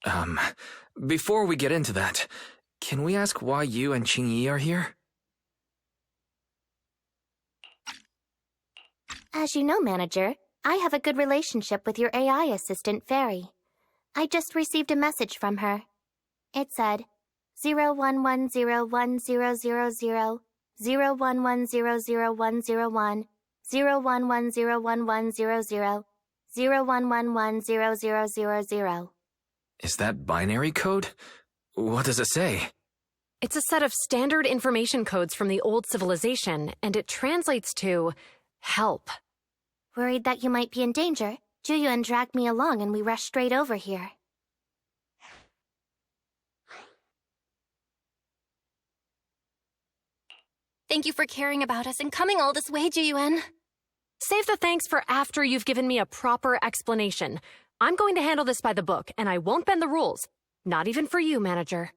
Um, Before we get into that, can we ask why you and Qingyi are here? As you know, Manager, I have a good relationship with your AI assistant, Fairy. I just received a message from her. It said, 01101000, 01100101, 01101100, 01110000. Is that binary code? What does it say? It's a set of standard information codes from the old civilization, and it translates to help. Worried that you might be in danger, Juyuan dragged me along and we rushed straight over here. Thank you for caring about us and coming all this way, Juyuan. Save the thanks for after you've given me a proper explanation. I'm going to handle this by the book, and I won't bend the rules. Not even for you, Manager.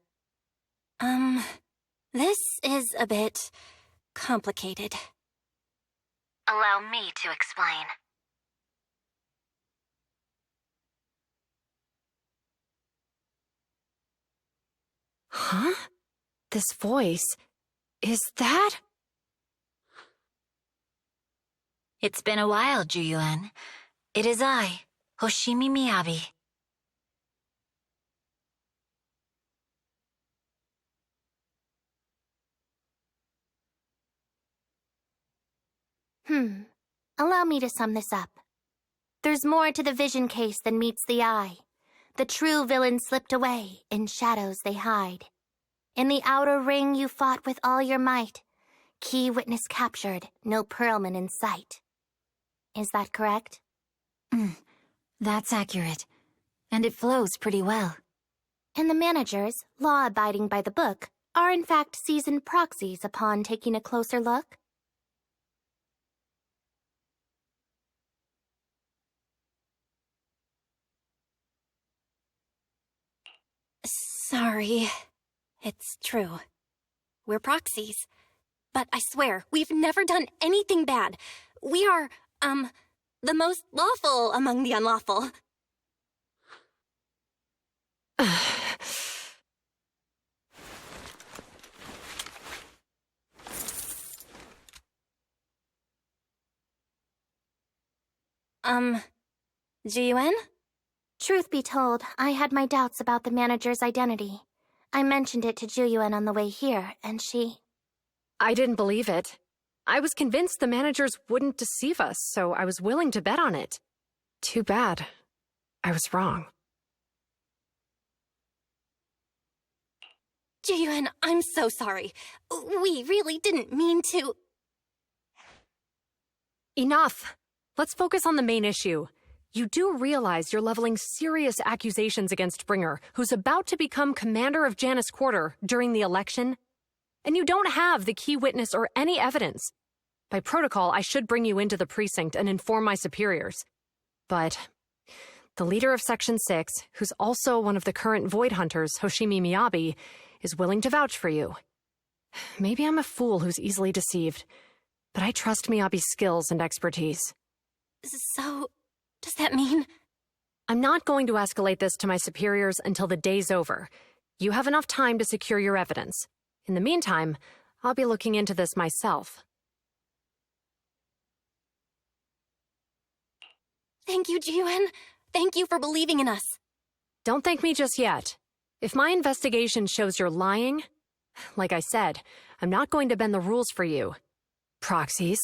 This is a bit complicated. Allow me to explain. Huh? This voice... is that? It's been a while, Juyuan. It is I, Hoshimi Miyabi. Allow me to sum this up. There's more to the vision case than meets the eye. The true villain slipped away, in shadows they hide. In the outer ring you fought with all your might. Key witness captured, no Pearlman in sight. Is that correct? That's accurate. And it flows pretty well. And the managers, law-abiding by the book, are in fact seasoned proxies upon taking a closer look? Sorry. It's true. We're proxies. But I swear, we've never done anything bad. We are, the most lawful among the unlawful. Jiyuan? Truth be told, I had my doubts about the manager's identity. I mentioned it to Juyuan on the way here, and she... I didn't believe it. I was convinced the managers wouldn't deceive us, so I was willing to bet on it. Too bad. I was wrong. Jiyuan, I'm so sorry. We really didn't mean to... Enough! Let's focus on the main issue. You do realize you're leveling serious accusations against Bringer, who's about to become commander of Janus Quarter during the election? And you don't have the key witness or any evidence. By protocol, I should bring you into the precinct and inform my superiors. But the leader of Section 6, who's also one of the current Void Hunters, Hoshimi Miyabi, is willing to vouch for you. Maybe I'm a fool who's easily deceived, but I trust Miyabi's skills and expertise. So, does that mean... I'm not going to escalate this to my superiors until the day's over. You have enough time to secure your evidence. In the meantime, I'll be looking into this myself. Thank you, Jiyuan. Thank you for believing in us. Don't thank me just yet. If my investigation shows you're lying, like I said, I'm not going to bend the rules for you. Proxies.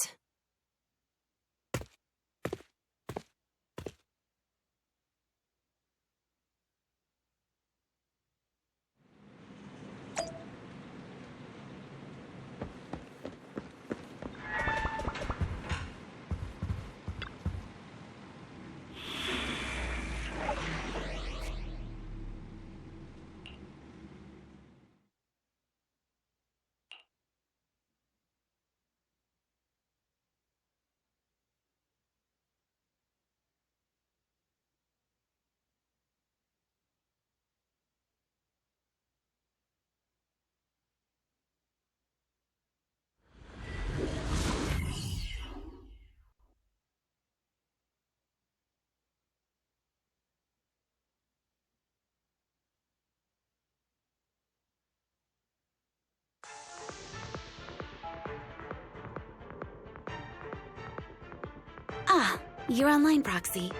You're online, Proxy.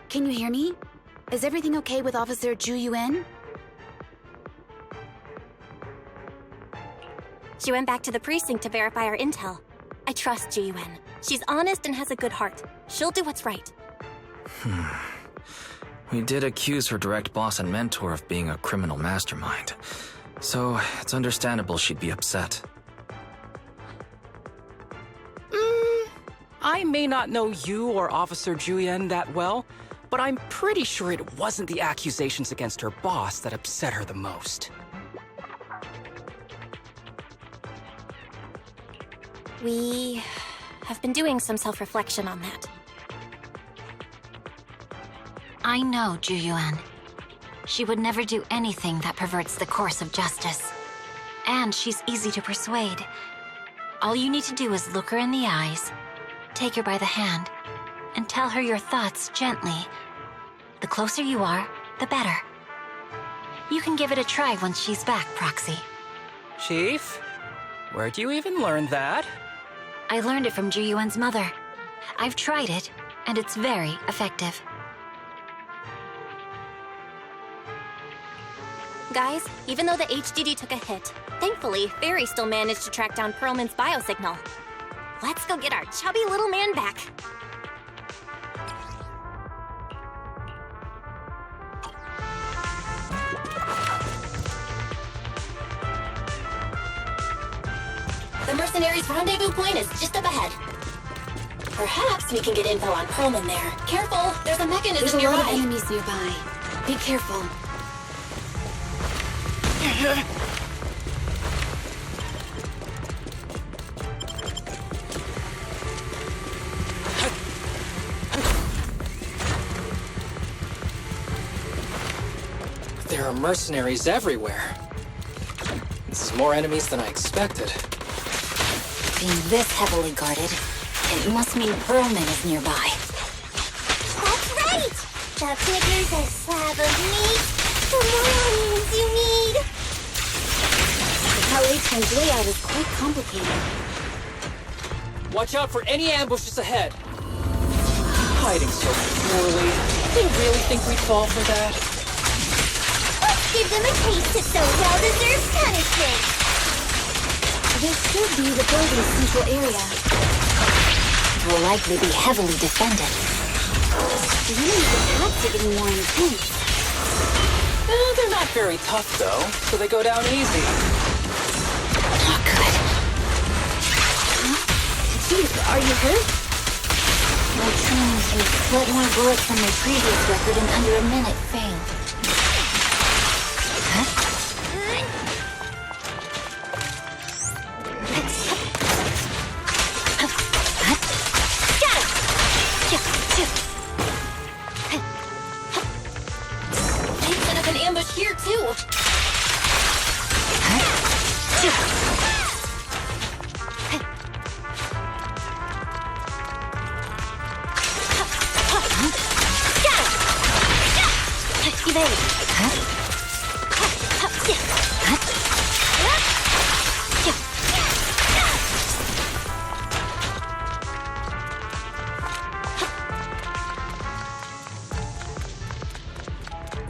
Can you hear me? Is everything okay with Officer Zhu Yuan? She went back to the precinct to verify our intel. I trust Zhu Yuan. She's honest and has a good heart. She'll do what's right. We did accuse her direct boss and mentor of being a criminal mastermind. So, it's understandable she'd be upset. I may not know you or Officer Julian that well, but I'm pretty sure it wasn't the accusations against her boss that upset her the most. We have been doing some self-reflection on that. I know Zhu Yuan. She would never do anything that perverts the course of justice. And she's easy to persuade. All you need to do is look her in the eyes, take her by the hand, and tell her your thoughts gently. The closer you are, the better. You can give it a try once she's back, Proxy. Chief? Where'd you even learn that? I learned it from Zhu Yuan's mother. I've tried it, and it's very effective. Guys, even though the HDD took a hit, thankfully, Fairy still managed to track down Perlman's biosignal. Let's go get our chubby little man back. The mercenaries' rendezvous point is just up ahead. Perhaps we can get info on Perlman there. Careful, there's a mechanism There's a nearby. lot of enemies nearby. Be careful. There are mercenaries everywhere. This is more enemies than I expected. Being this heavily guarded, it must mean Perlman is nearby. That's right! The bigger's a slab of meat, the more onions you need. The Palace's layout is quite complicated. Watch out for any ambushes ahead. Hiding so poorly. They really think we'd fall for that? Let's give them a taste of so well-deserved punishment. This should be the building's central area. It will likely be heavily defended. The enemies attacks are getting more intense. They're not very tough, though, so they go down easy. Not good. Chief, are you hurt? My training used split more bullets than my previous record in under a minute failed. They set up an ambush here, too.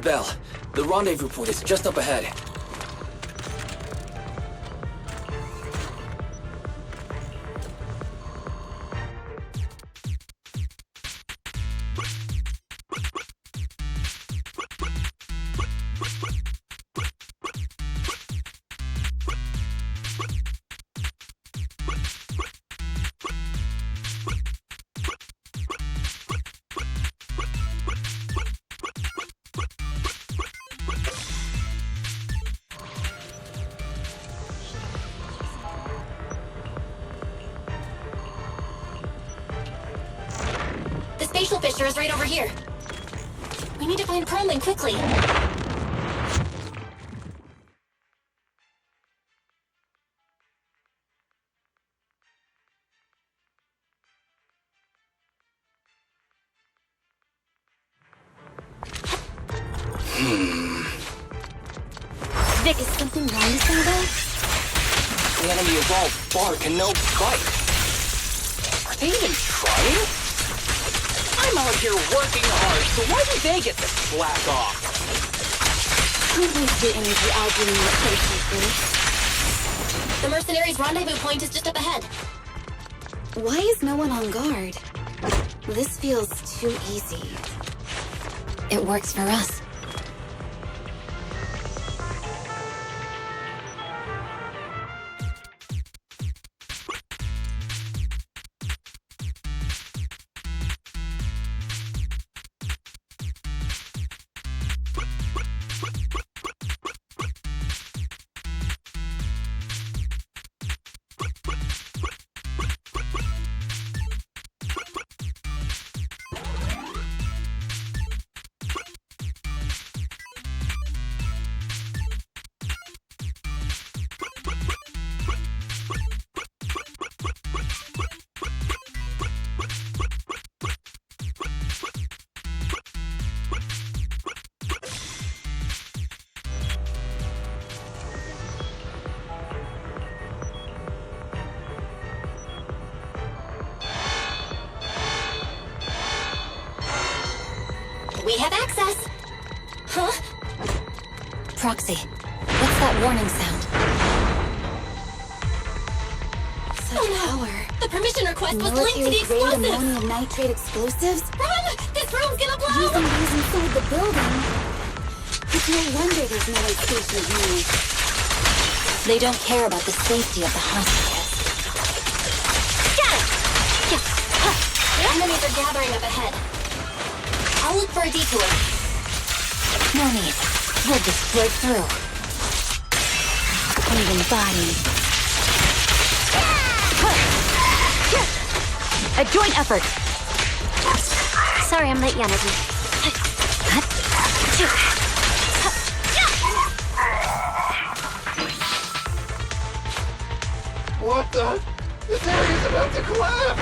Belle, the rendezvous point is just up ahead. The spatial fissure is right over here. We need to find Perlman quickly. Vic, is something wrong with them, though? The enemy is all bark and no bite. Are they even trying? I'm I'm out here working hard, so why do they get to slack off? Can't waste your energy arguing what place you think. The mercenaries' rendezvous point is just up ahead. Why is no one on guard? This feels too easy. It works for us. We have access. Huh? Proxy, what's that warning sound? Such power. The permission request was linked to the Military-grade explosives. ammonium nitrate explosives? Run! This room's gonna blow! Using these inside the building? It's no wonder there's no light station here. They don't care about the safety of the hostages. Got it! Enemies are gathering up ahead. I'll look for a detour. No need. We'll just break through. Even body. A joint effort. Sorry I'm late, Yanagi. What the? This area's about to collapse!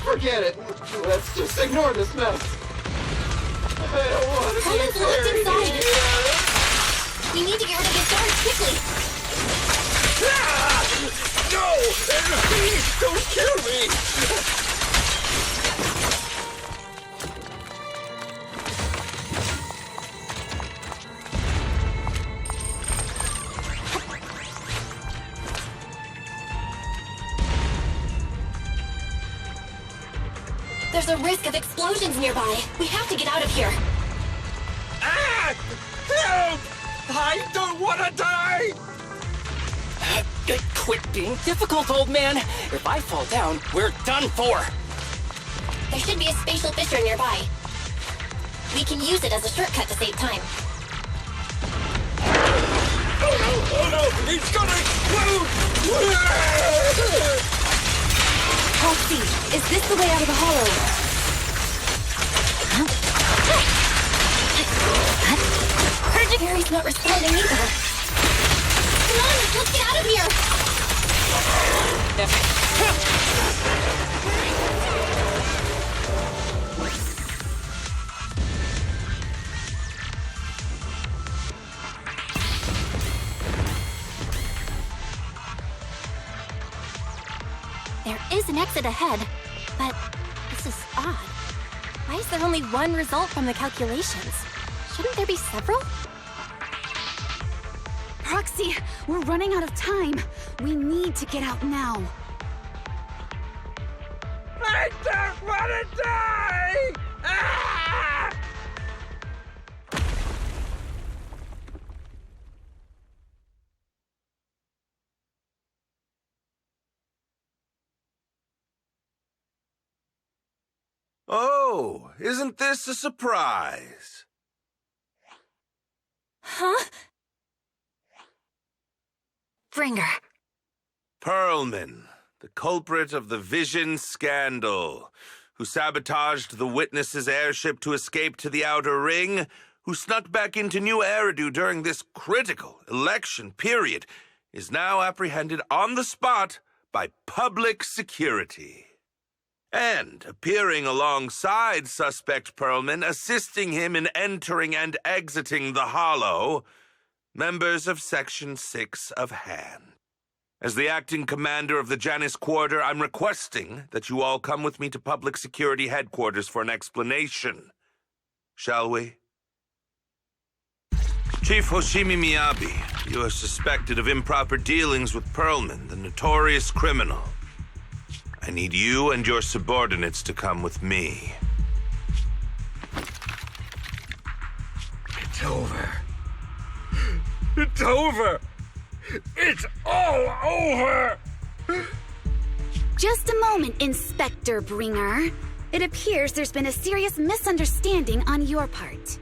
Forget it. Let's just ignore this mess. I don't want to Someone's be locked buried inside. here. We need to get rid of these guards quickly. Ah! No! Please, don't kill me! There's a risk of explosions nearby. We have to get out of here. Ah! Help! I don't want to die! Quit being difficult, old man. If I fall down, we're done for. There should be a spatial fissure nearby. We can use it as a shortcut to save time. Oh no! It's gonna explode! Proxy, is this the way out of the hollow? Gary's not responding either. Come on, let's get out of here! There is an exit ahead, but this is odd. Why is there only one result from the calculations? Shouldn't there be several? Proxy, we're running out of time. We need to get out now. I don't want to die! Ah! Oh, isn't this a surprise? Huh? Bringer. Perlman, the culprit of the Vision scandal, who sabotaged the Witness's airship to escape to the Outer Ring, who snuck back into New Eridu during this critical election period, is now apprehended on the spot by public security. And appearing alongside suspect Perlman, assisting him in entering and exiting the Hollow, members of Section 6 of Han. As the acting commander of the Janus Quarter, I'm requesting that you all come with me to Public Security Headquarters for an explanation. Shall we? Chief Hoshimi Miyabi, you are suspected of improper dealings with Perlman, the notorious criminal. I need you and your subordinates to come with me. It's over. It's over! It's all over! Just a moment, Inspector Bringer. It appears there's been a serious misunderstanding on your part.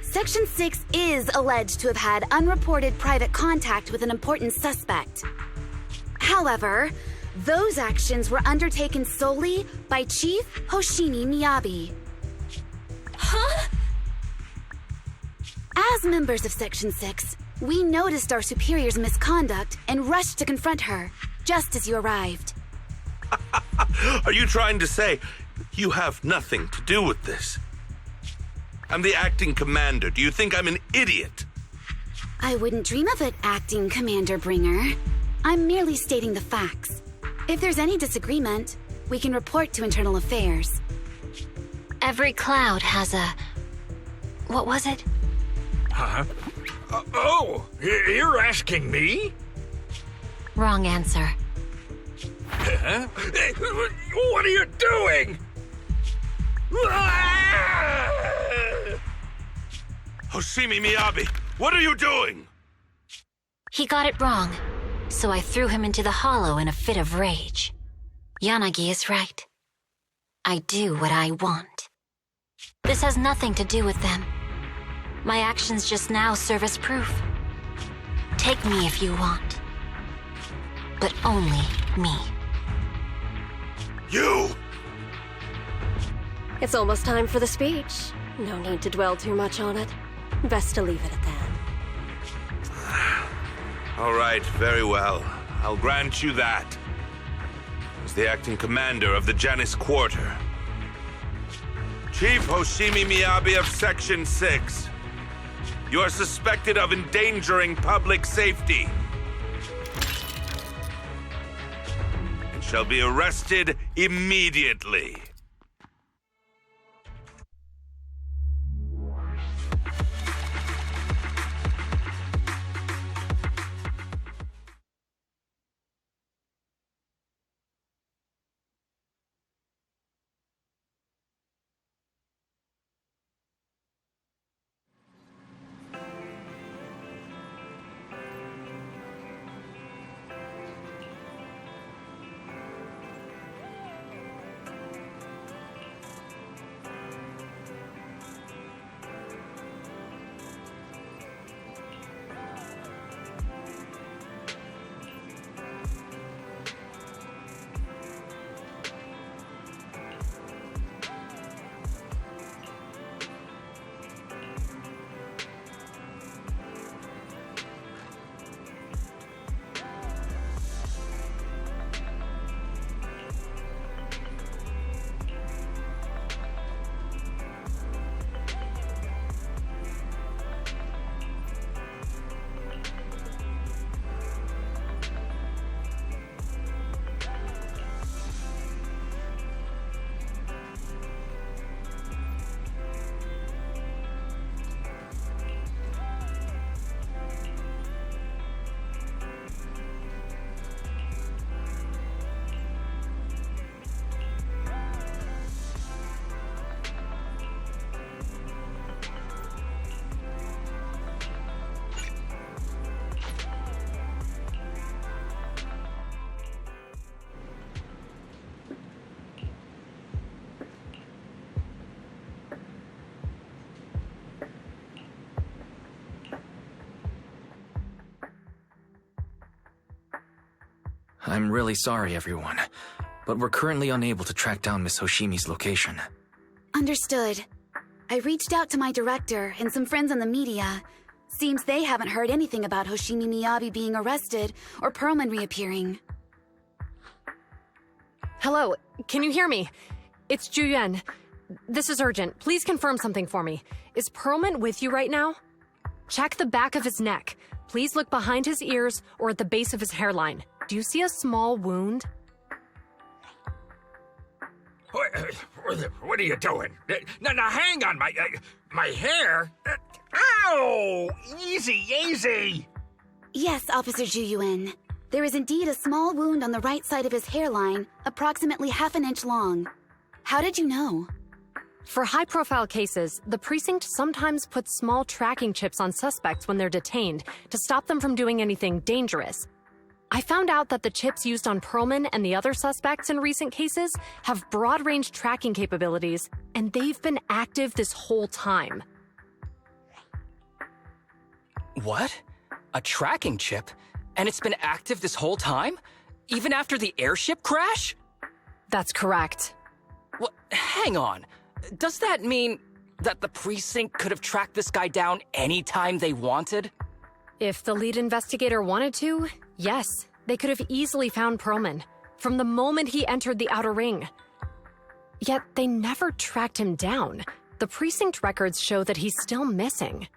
Section 6 is alleged to have had unreported private contact with an important suspect. However, those actions were undertaken solely by Chief Hoshimi Miyabi. Huh? As members of Section 6, we noticed our superior's misconduct and rushed to confront her, just as you arrived. Are you trying to say you have nothing to do with this? I'm the acting commander. Do you think I'm an idiot? I wouldn't dream of it, Acting Commander Bringer. I'm merely stating the facts. If there's any disagreement, we can report to Internal Affairs. Every cloud has a... What was it? Huh? You're asking me? Wrong answer. Huh? What are you doing? Hoshimi Miyabi, what are you doing? He got it wrong, so I threw him into the hollow in a fit of rage. Yanagi is right. I do what I want. This has nothing to do with them. My actions just now serve as proof. Take me if you want. But only me. You! It's almost time for the speech. No need to dwell too much on it. Best to leave it at that. All right, very well. I'll grant you that. As the acting commander of the Janus Quarter. Chief Hoshimi Miyabi of Section 6. You are suspected of endangering public safety. And shall be arrested immediately. I'm really sorry, everyone, but we're currently unable to track down Miss Hoshimi's location. Understood. I reached out to my director and some friends in the media. Seems they haven't heard anything about Hoshimi Miyabi being arrested or Perlman reappearing. Hello, can you hear me? It's Juyuan. This is urgent. Please confirm something for me. Is Perlman with you right now? Check the back of his neck. Please look behind his ears or at the base of his hairline. Do you see a small wound? What are you doing? Now, hang on, my hair. Ow! Easy, easy. Yes, Officer Ju-Yuen. There is indeed a small wound on the right side of his hairline, approximately half an inch long. How did you know? For high-profile cases, the precinct sometimes puts small tracking chips on suspects when they're detained to stop them from doing anything dangerous. I found out that the chips used on Perlman and the other suspects in recent cases have broad-range tracking capabilities, and they've been active this whole time. What? A tracking chip? And it's been active this whole time? Even after the airship crash? That's correct. What? Hang on. Does that mean that the precinct could have tracked this guy down anytime they wanted? If the lead investigator wanted to, yes, they could have easily found Perlman from the moment he entered the outer ring. Yet they never tracked him down. The precinct records show that he's still missing.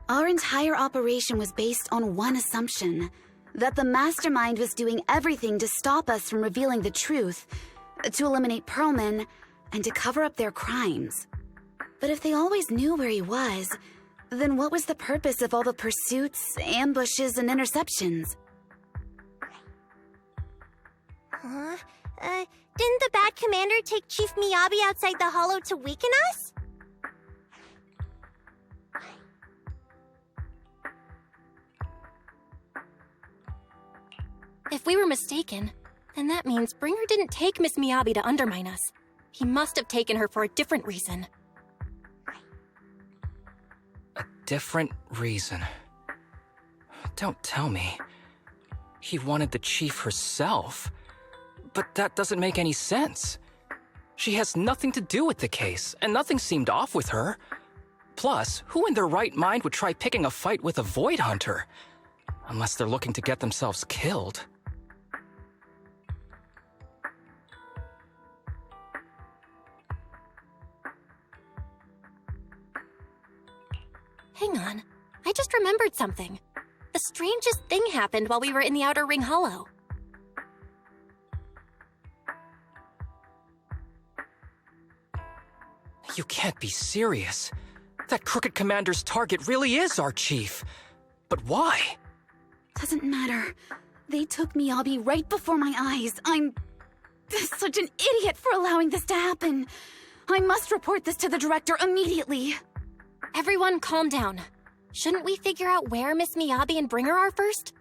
Our entire operation was based on one assumption, that the mastermind was doing everything to stop us from revealing the truth, to eliminate Perlman, and to cover up their crimes. But if they always knew where he was, then what was the purpose of all the pursuits, ambushes, and interceptions? Didn't the Bat Commander take Chief Miyabi outside the Hollow to weaken us? If we were mistaken, then that means Bringer didn't take Miss Miyabi to undermine us. He must have taken her for a different reason. A different reason? Don't tell me. He wanted the chief herself. But that doesn't make any sense. She has nothing to do with the case, and nothing seemed off with her. Plus, who in their right mind would try picking a fight with a Void Hunter? Unless they're looking to get themselves killed. Hang on, I just remembered something. The strangest thing happened while we were in the Outer Ring Hollow. You can't be serious. That crooked commander's target really is our chief. But why? Doesn't matter. They took Miyabi right before my eyes. I'm such an idiot for allowing this to happen. I must report this to the director immediately. Everyone calm down. Shouldn't we figure out where Miss Miyabi and Bringer are first?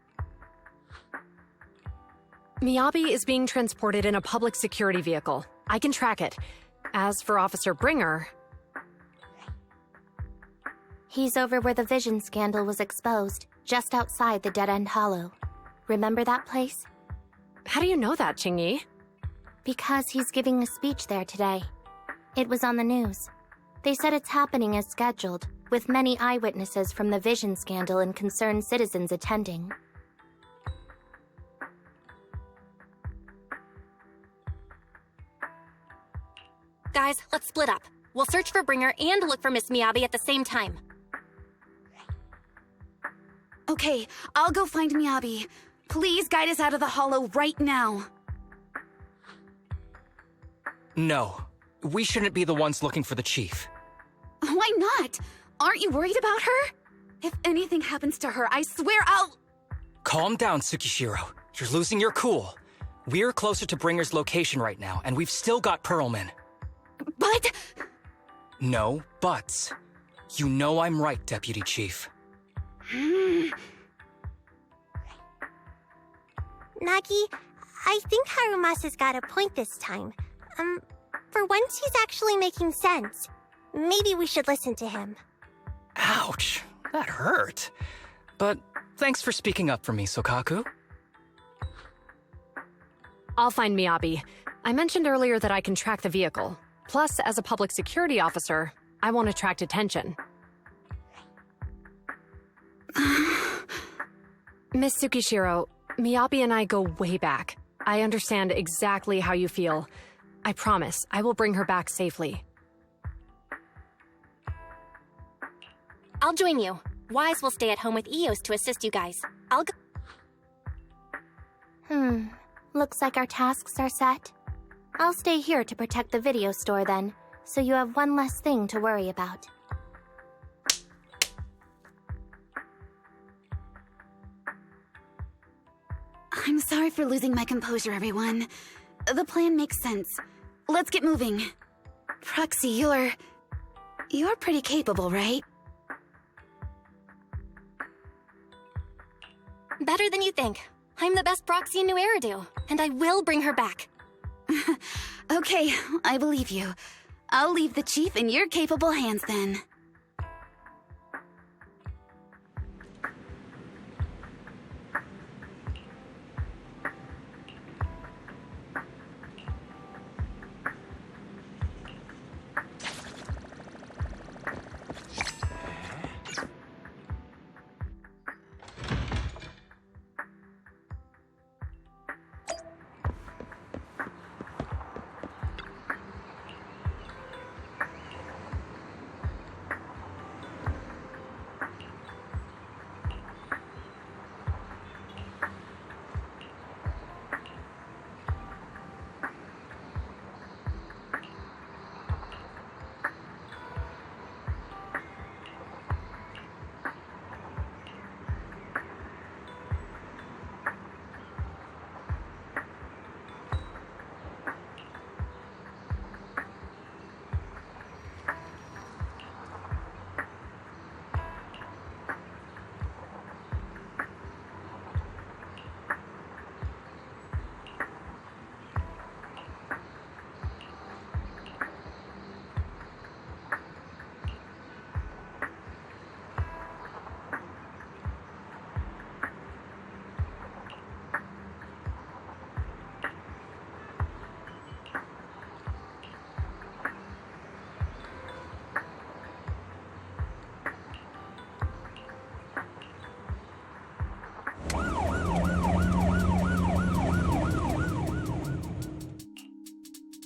Miyabi is being transported in a public security vehicle. I can track it. As for Officer Bringer... He's over where the vision scandal was exposed, just outside the Dead End Hollow. Remember that place? How do you know that, Qingyi? Because he's giving a speech there today. It was on the news. They said it's happening as scheduled, with many eyewitnesses from the vision scandal and concerned citizens attending. Guys, let's split up. We'll search for Bringer and look for Miss Miyabi at the same time. Okay, I'll go find Miyabi. Please guide us out of the hollow right now. No. We shouldn't be the ones looking for the chief. Why not? Aren't you worried about her? If anything happens to her, I swear I'll... Calm down, Tsukishiro. You're losing your cool. We're closer to Bringer's location right now, and we've still got Perlman. But... No buts. You know I'm right, Deputy Chief. Nagi, I think Harumasa's got a point this time. For once he's actually making sense. Maybe we should listen to him. Ouch, that hurt. But thanks for speaking up for me, Sokaku. I'll find Miyabi. I mentioned earlier that I can track the vehicle. Plus, as a public security officer, I want to attract attention. Miss Tsukishiro, Miyabi and I go way back. I understand exactly how you feel. I promise, I will bring her back safely. I'll join you. Wise will stay at home with Eos to assist you guys. I'll go. Looks like our tasks are set. I'll stay here to protect the video store then, so you have one less thing to worry about. I'm sorry for losing my composure, everyone. The plan makes sense. Let's get moving. Proxy, you're pretty capable, right? Better than you think. I'm the best proxy in New Eridu, and I will bring her back. Okay, I believe you. I'll leave the chief in your capable hands then.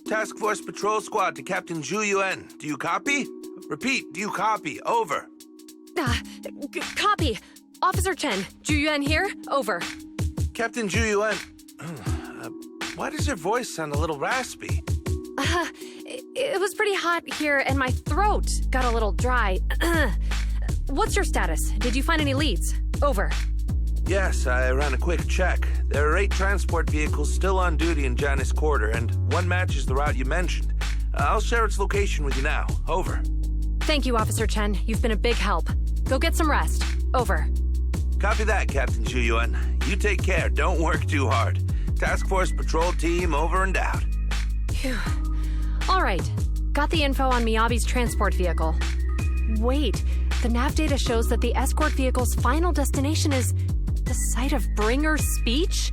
Task Force Patrol Squad to Captain Zhu Yuan. Do you copy? Repeat, do you copy? Over. Copy. Officer Chen, Zhu Yuan here. Over. Captain Zhu Yuan. Why does your voice sound a little raspy? It was pretty hot here, and my throat got a little dry. What's your status? Did you find any leads? Over. Yes, I ran a quick check. There are 8 transport vehicles still on duty in Janus Quarter, and one matches the route you mentioned. I'll share its location with you now. Over. Thank you, Officer Chen. You've been a big help. Go get some rest. Over. Copy that, Captain Zhu Yuan. You take care. Don't work too hard. Task Force Patrol Team over and out. Phew. All right. Got the info on Miyabi's transport vehicle. Wait. The nav data shows that the escort vehicle's final destination is the site of Bringer's speech?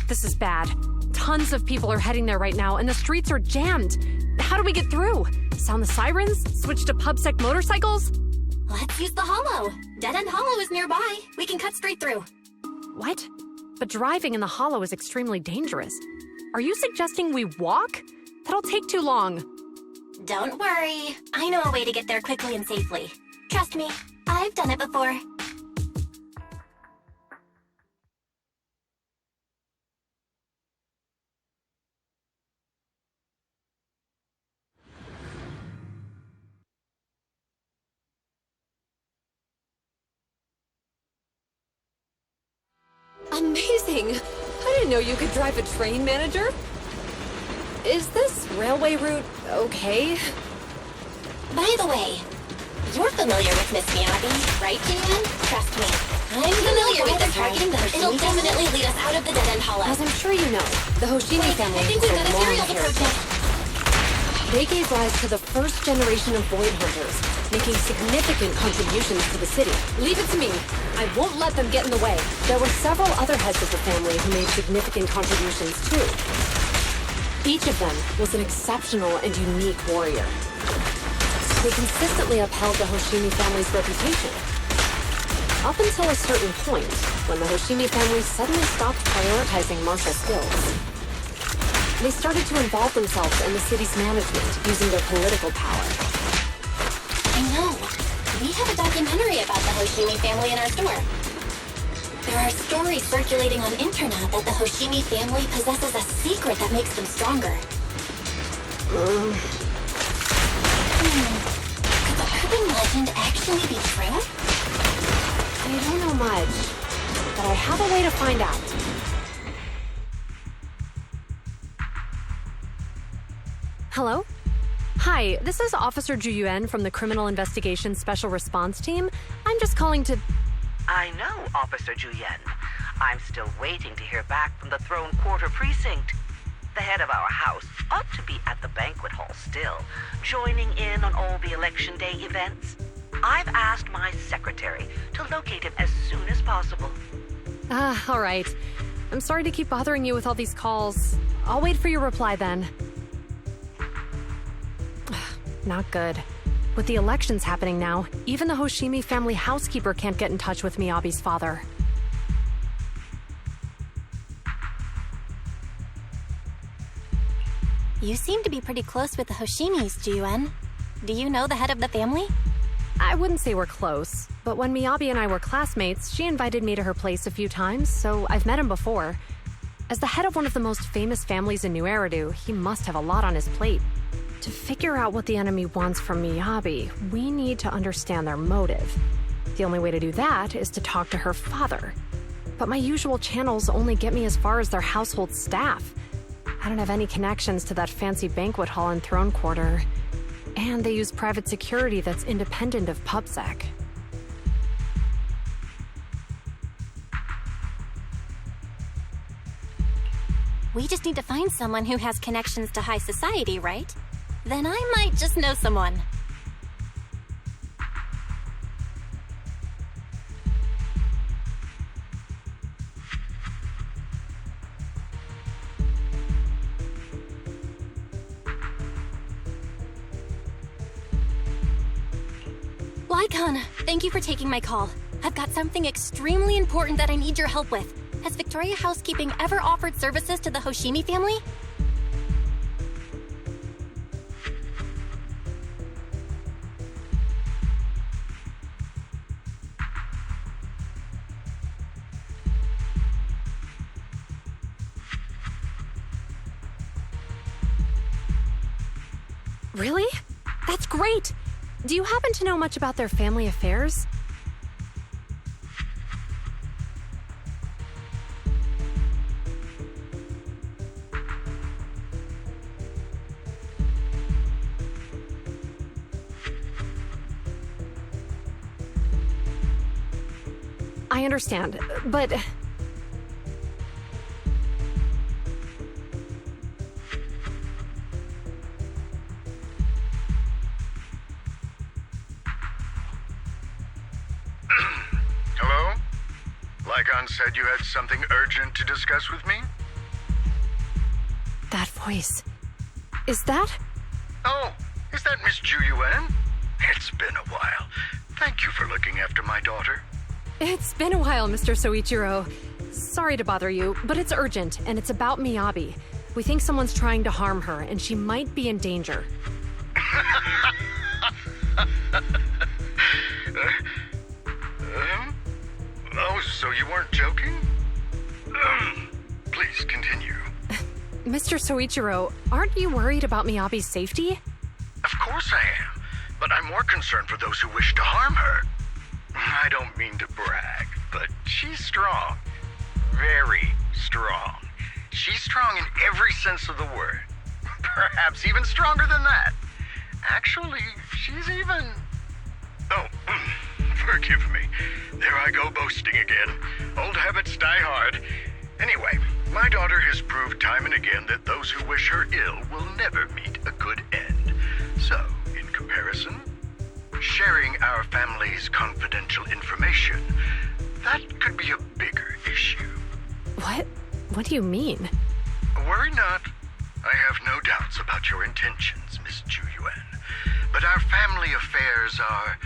This is bad. Tons of people are heading there right now, and the streets are jammed. How do we get through? Sound the sirens? Switch to PubSec motorcycles? Let's use the hollow. Dead End Hollow is nearby. We can cut straight through. What? But driving in the hollow is extremely dangerous. Are you suggesting we walk? That'll take too long. Don't worry. I know a way to get there quickly and safely. Trust me, I've done it before. Amazing! I didn't know you could drive a train, manager. Is this railway route okay? By the way, you're familiar with Miss Miyabi, right, Julian? Trust me, I'm familiar with the targeting the It'll definitely lead us out of the Dead End Hollow. As I'm sure you know, the Hoshimi family I think we've got a long serial approaching. They gave rise to the first generation of Void Hunters, making significant contributions to the city. Leave it to me. I won't let them get in the way. There were several other heads of the family who made significant contributions too. Each of them was an exceptional and unique warrior. They consistently upheld the Hoshimi family's reputation. Up until a certain point, when the Hoshimi family suddenly stopped prioritizing martial skills. They started to involve themselves in the city's management using their political power. I know. We have a documentary about the Hoshimi family in our store. There are stories circulating on internet that the Hoshimi family possesses a secret that makes them stronger. Could the urban legend actually be true? I don't know much, but I have a way to find out. Hello? Hi, this is Officer Ju Yuan from the Criminal Investigations Special Response Team. I'm just calling to... I know, Officer Ju Yuan. I'm still waiting to hear back from the Throne Quarter Precinct. The head of our house ought to be at the banquet hall still, joining in on all the Election Day events. I've asked my secretary to locate him as soon as possible. All right. I'm sorry to keep bothering you with all these calls. I'll wait for your reply then. Not good. With the elections happening now, even the Hoshimi family housekeeper can't get in touch with Miyabi's father. You seem to be pretty close with the Hoshimis, Ju Yuan. Do you know the head of the family? I wouldn't say we're close, but when Miyabi and I were classmates, she invited me to her place a few times, so I've met him before. As the head of one of the most famous families in New Eridu, he must have a lot on his plate. To figure out what the enemy wants from Miyabi, we need to understand their motive. The only way to do that is to talk to her father. But my usual channels only get me as far as their household staff. I don't have any connections to that fancy banquet hall in Throne Quarter. And they use private security that's independent of PubSec. We just need to find someone who has connections to high society, right? Then I might just know someone. Lycon, thank you for taking my call. I've got something extremely important that I need your help with. Has Victoria Housekeeping ever offered services to the Hoshimi family? Really? That's great! Do you happen to know much about their family affairs? I understand, but... Hello? Lycon said you had something urgent to discuss with me? That voice... Is that... Oh, is that Miss Ju Yuan? It's been a while. Thank you for looking after my daughter. It's been a while, Mr. Soichiro. Sorry to bother you, but it's urgent, and it's about Miyabi. We think someone's trying to harm her, and she might be in danger. Oh, so you weren't joking? Please continue. Mr. Soichiro, aren't you worried about Miyabi's safety? Of course I am, but I'm more concerned for those who wish to harm her. I don't mean to brag, but she's strong. Very strong. She's strong in every sense of the word. Perhaps even stronger than that. Actually, she's even... Oh, forgive me. There I go boasting again. Old habits die hard. Anyway, my daughter has proved time and again that those who wish her ill will never meet a good end. So, in comparison, sharing our family's confidential information, that could be a bigger issue. What? What do you mean? Worry not. I have no doubts about your intentions, Miss Ju Yuan. But our family affairs are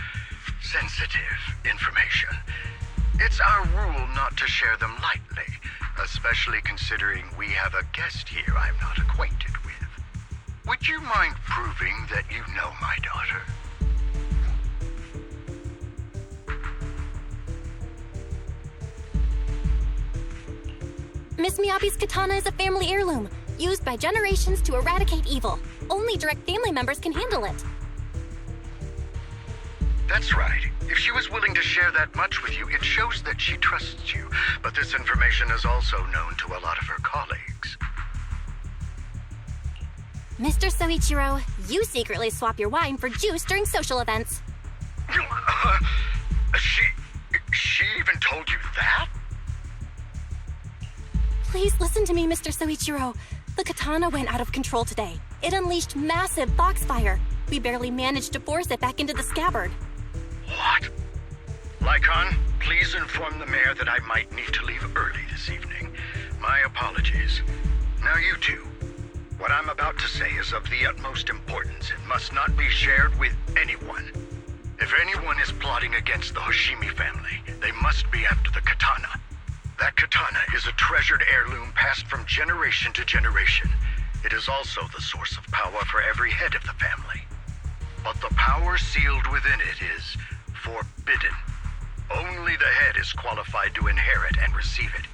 sensitive information. It's our rule not to share them lightly, especially considering we have a guest here I'm not acquainted with. Would you mind proving that you know my daughter? Miss Miyabi's katana is a family heirloom, used by generations to eradicate evil. Only direct family members can handle it. That's right. If she was willing to share that much with you, it shows that she trusts you. But this information is also known to a lot of her colleagues. Mr. Soichiro, you secretly swap your wine for juice during social events. She even told you that? Please listen to me, Mr. Soichiro. The katana went out of control today. It unleashed massive foxfire. We barely managed to force it back into the scabbard. What? Lycon, please inform the mayor that I might need to leave early this evening. My apologies. Now you two. What I'm about to say is of the utmost importance and must not be shared with anyone. If anyone is plotting against the Hoshimi family, they must be after the katana. That katana is a treasured heirloom passed from generation to generation. It is also the source of power for every head of the family. But the power sealed within it is forbidden. Only the head is qualified to inherit and receive it,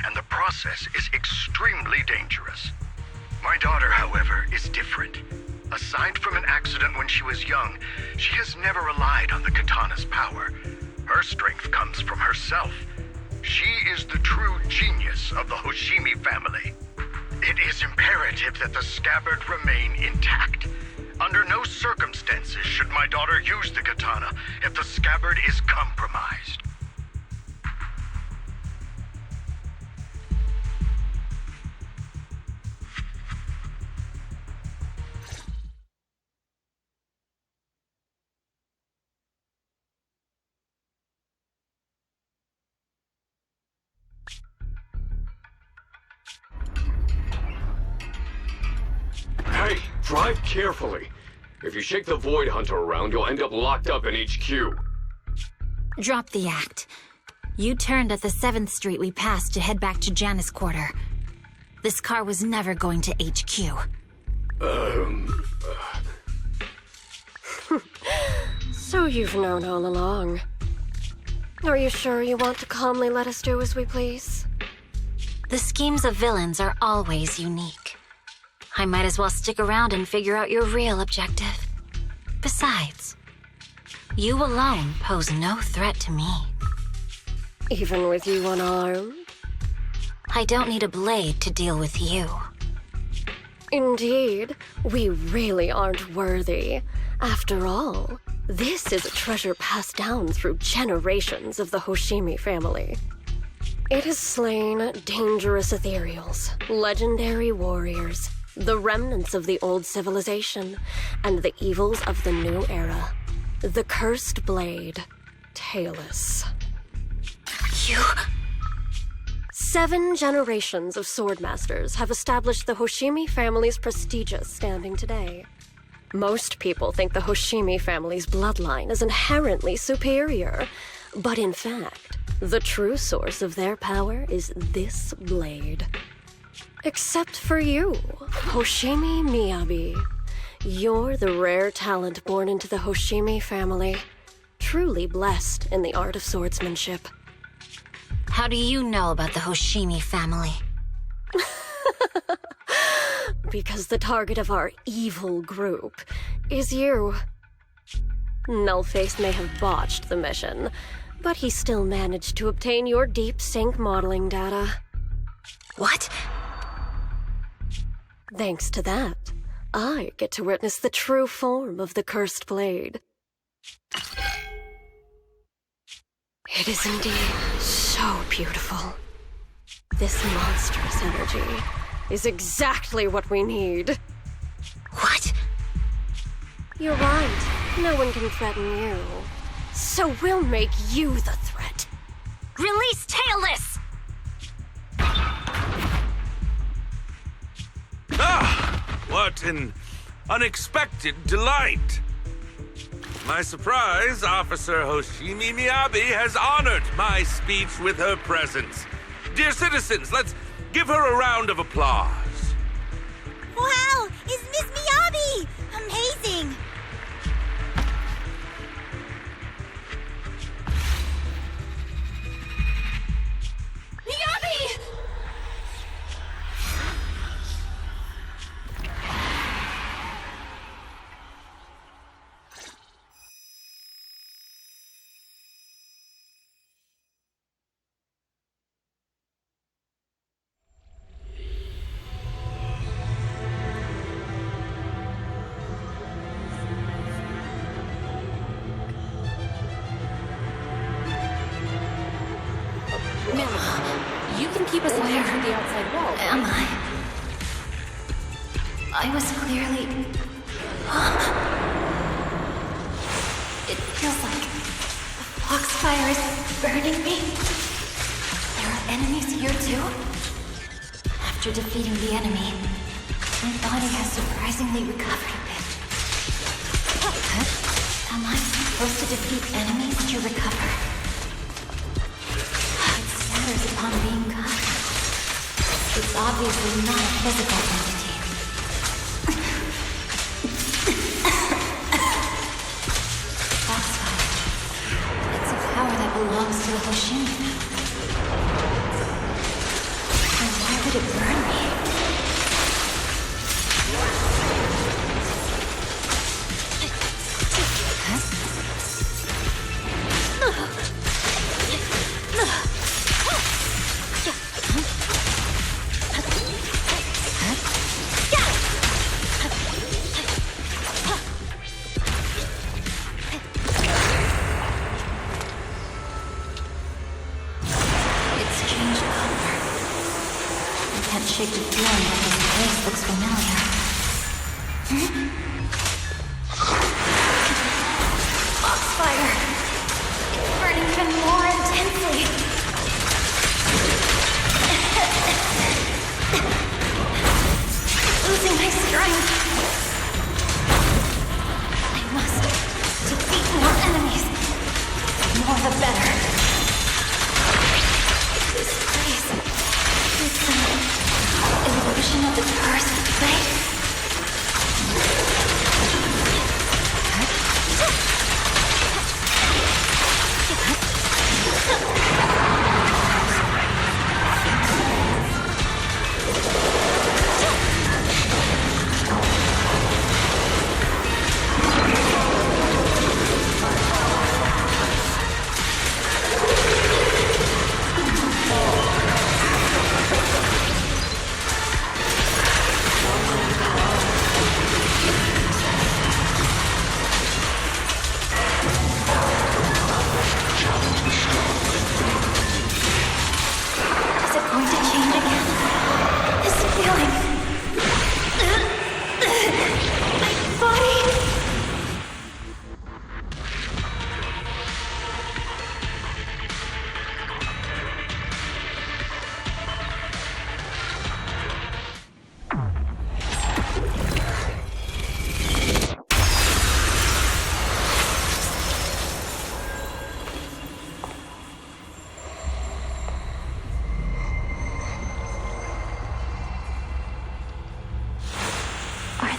and the process is extremely dangerous. My daughter, however, is different. Aside from an accident when she was young, she has never relied on the katana's power. Her strength comes from herself. She is the true genius of the Hoshimi family. It is imperative that the scabbard remain intact. Under no circumstances should my daughter use the katana if the scabbard is compromised. Hey, drive carefully. If you shake the Void Hunter around, you'll end up locked up in HQ. Drop the act. You turned at the 7th Street we passed to head back to Janus Quarter. This car was never going to HQ. So you've known all along. Are you sure you want to calmly let us do as we please? The schemes of villains are always unique. I might as well stick around and figure out your real objective. Besides, you alone pose no threat to me. Even with you unarmed? I don't need a blade to deal with you. Indeed, we really aren't worthy. After all, this is a treasure passed down through generations of the Hoshimi family. It has slain dangerous ethereals, legendary warriors, the remnants of the old civilization, and the evils of the new era. The cursed blade, Talus. You... 7 generations of swordmasters have established the Hoshimi family's prestigious standing today. Most people think the Hoshimi family's bloodline is inherently superior, but in fact, the true source of their power is this blade. Except for you, Hoshimi Miyabi. You're the rare talent born into the Hoshimi family, truly blessed in the art of swordsmanship. How do you know about the Hoshimi family? Because the target of our evil group is you. Nullface may have botched the mission, but he still managed to obtain your deep sync modeling data. What? Thanks to that, I get to witness the true form of the cursed blade. It is indeed so beautiful. This monstrous energy is exactly what we need. What? You're right. No one can threaten you. So we'll make you the threat. Release Talus! Ah! What an unexpected delight! My surprise, Officer Hoshimi Miyabi has honored my speech with her presence. Dear citizens, let's give her a round of applause. Wow! It's Miss Miyabi! Amazing! Miyabi! You can keep us engaged with the outside world. Am I? I was clearly... It feels like the foxfire is burning me. There are enemies here too? After defeating the enemy, my body has surprisingly recovered a bit. Am I supposed to defeat enemies to recover? It scatters upon being cut. It's obviously not a physical entity. Foxfire. It's a power that belongs to the Hoshimi. Then why would it burn me? Shake the feeling that this place looks familiar. Foxfire! It's burning even more intensely. Losing my strength. I must defeat more enemies. The more the better. This place is illusion of the cursed place.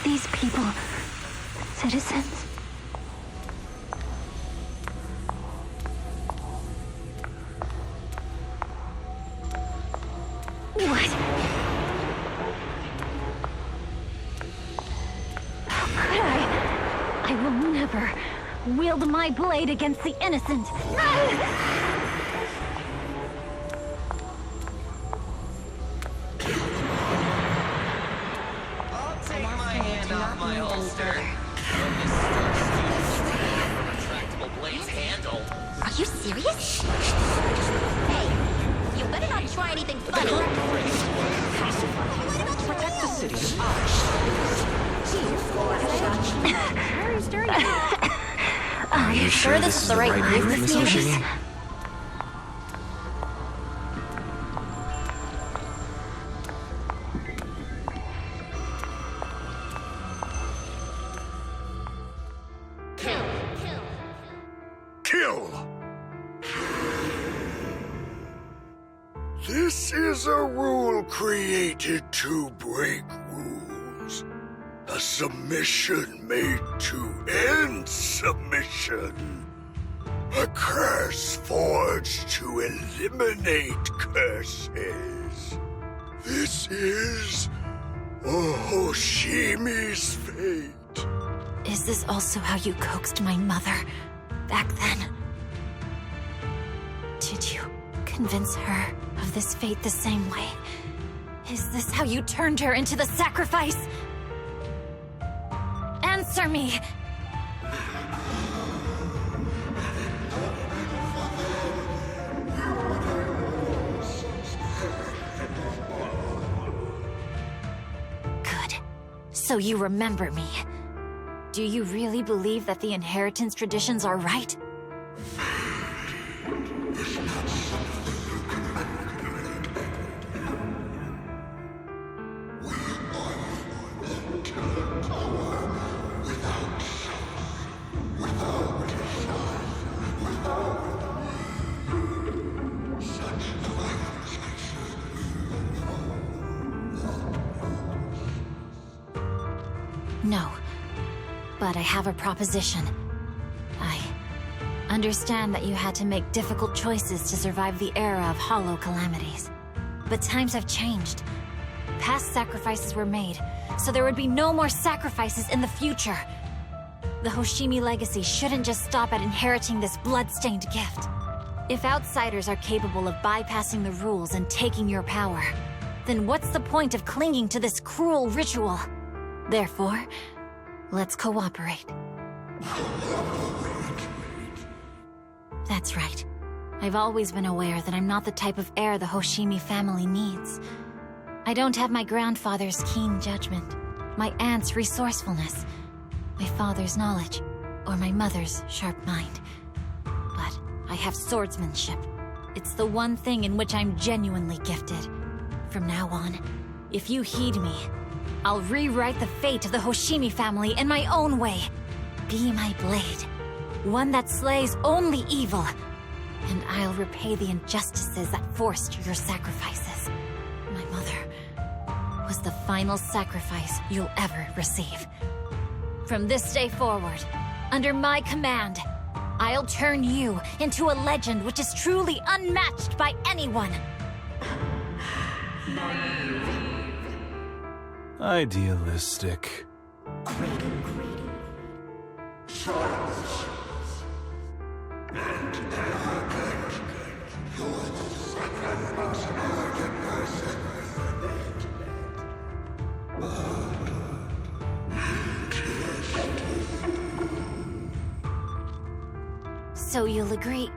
These people, citizens? What? How could I? I will never wield my blade against the innocent. Are you serious? Hey, you better not try anything funny. Protect the city. Very sturdy. Are you sure this is the right move, Miss Hoshimi? This is a rule created to break rules. A submission made to end submission. A curse forged to eliminate curses. This is Hoshimi's fate. Is this also how you coaxed my mother back then? Did you convince her of this fate the same way? Is this how you turned her into the sacrifice? Answer me! So you remember me. Do you really believe that the inheritance traditions are right? No. But I have a proposition. I understand that you had to make difficult choices to survive the era of hollow calamities. But times have changed. Past sacrifices were made, so there would be no more sacrifices in the future. The Hoshimi legacy shouldn't just stop at inheriting this blood-stained gift. If outsiders are capable of bypassing the rules and taking your power, then what's the point of clinging to this cruel ritual? Therefore, let's cooperate. That's right. I've always been aware that I'm not the type of heir the Hoshimi family needs. I don't have my grandfather's keen judgment, my aunt's resourcefulness, my father's knowledge, or my mother's sharp mind. But I have swordsmanship. It's the one thing in which I'm genuinely gifted. From now on, if you heed me, I'll rewrite the fate of the Hoshimi family in my own way. Be my blade, one that slays only evil, and I'll repay the injustices that forced your sacrifices. My mother was the final sacrifice you'll ever receive. From this day forward, under my command, I'll turn you into a legend which is truly unmatched by anyone. Idealistic. So you'll agree.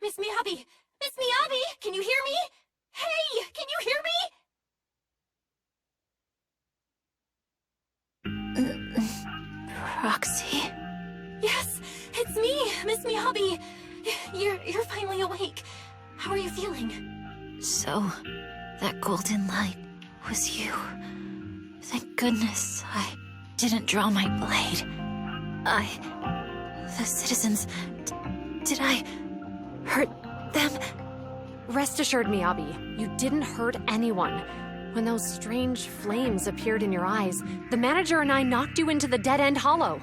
Miss Miyabi! Miss Miyabi! Can you hear me? Hey! Can you hear me? Proxy? Yes, it's me, Miss Miyabi. You're finally awake. How are you feeling? So, that golden light was you. Thank goodness I didn't draw my blade. The citizens... did I hurt them? Rest assured, Miyabi, you didn't hurt anyone. When those strange flames appeared in your eyes, the manager and I knocked you into the dead-end hollow.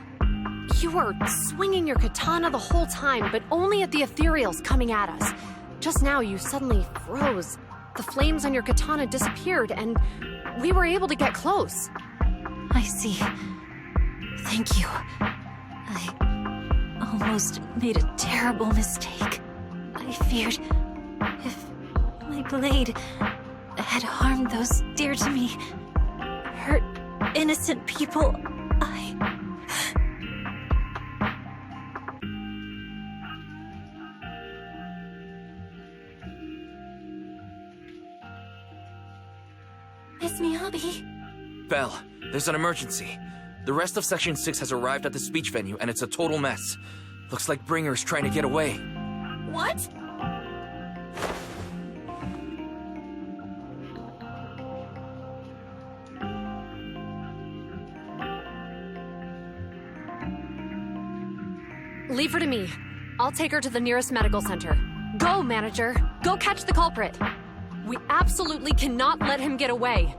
You were swinging your katana the whole time, but only at the ethereals coming at us. Just now, you suddenly froze. The flames on your katana disappeared, and we were able to get close. I see. Thank you. I almost made a terrible mistake. I feared if my blade had harmed those dear to me, hurt innocent people, Miss Miyabi? Belle, there's an emergency. The rest of Section 6 has arrived at the speech venue, and it's a total mess. Looks like Bringer's trying to get away. What? Leave her to me. I'll take her to the nearest medical center. Go, manager. Go catch the culprit. We absolutely cannot let him get away.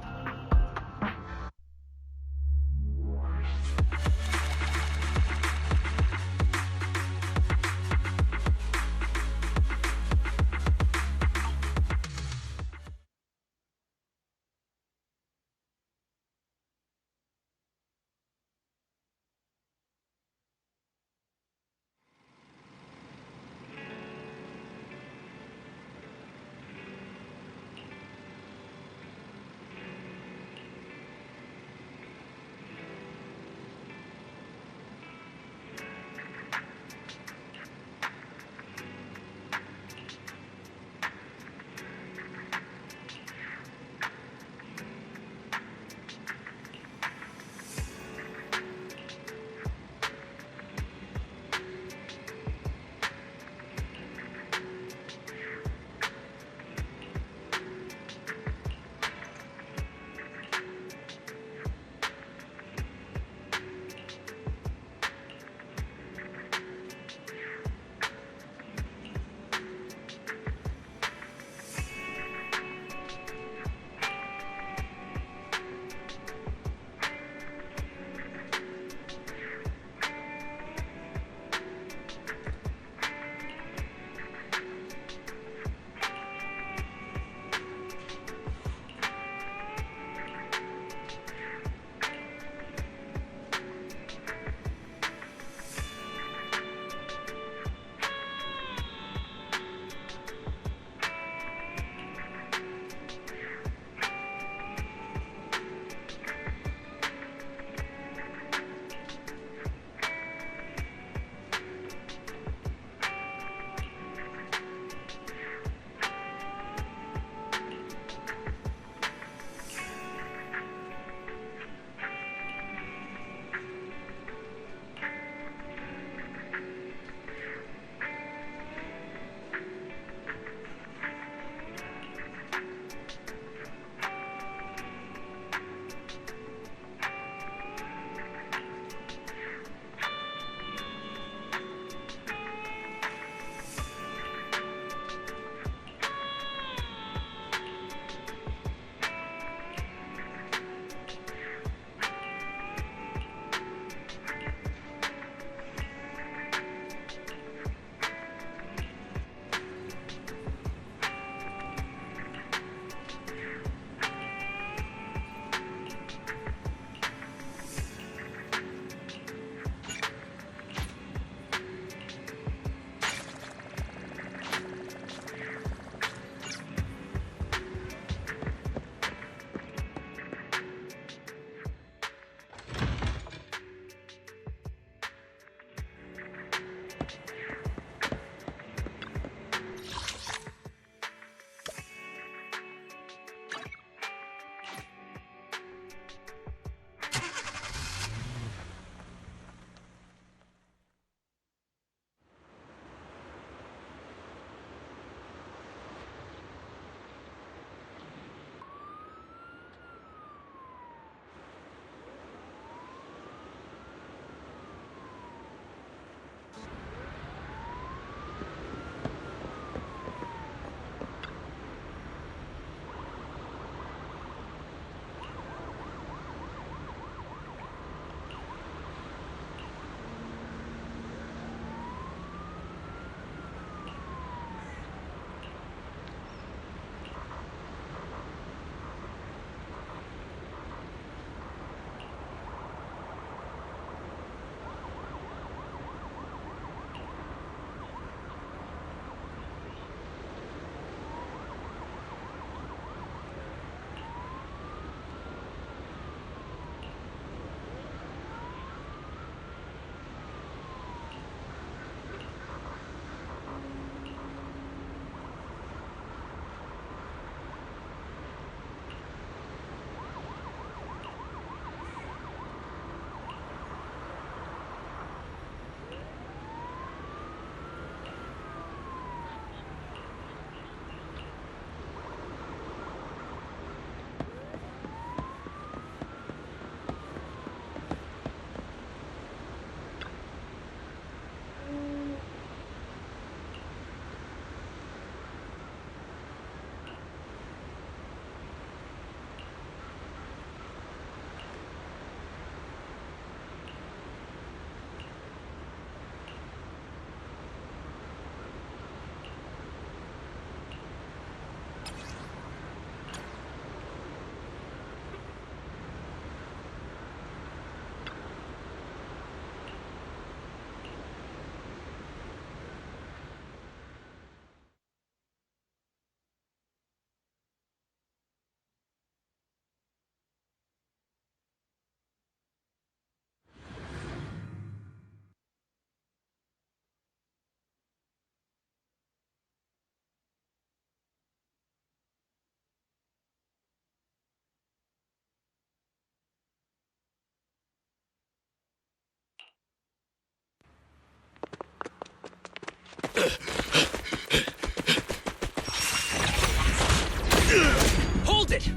Hold it!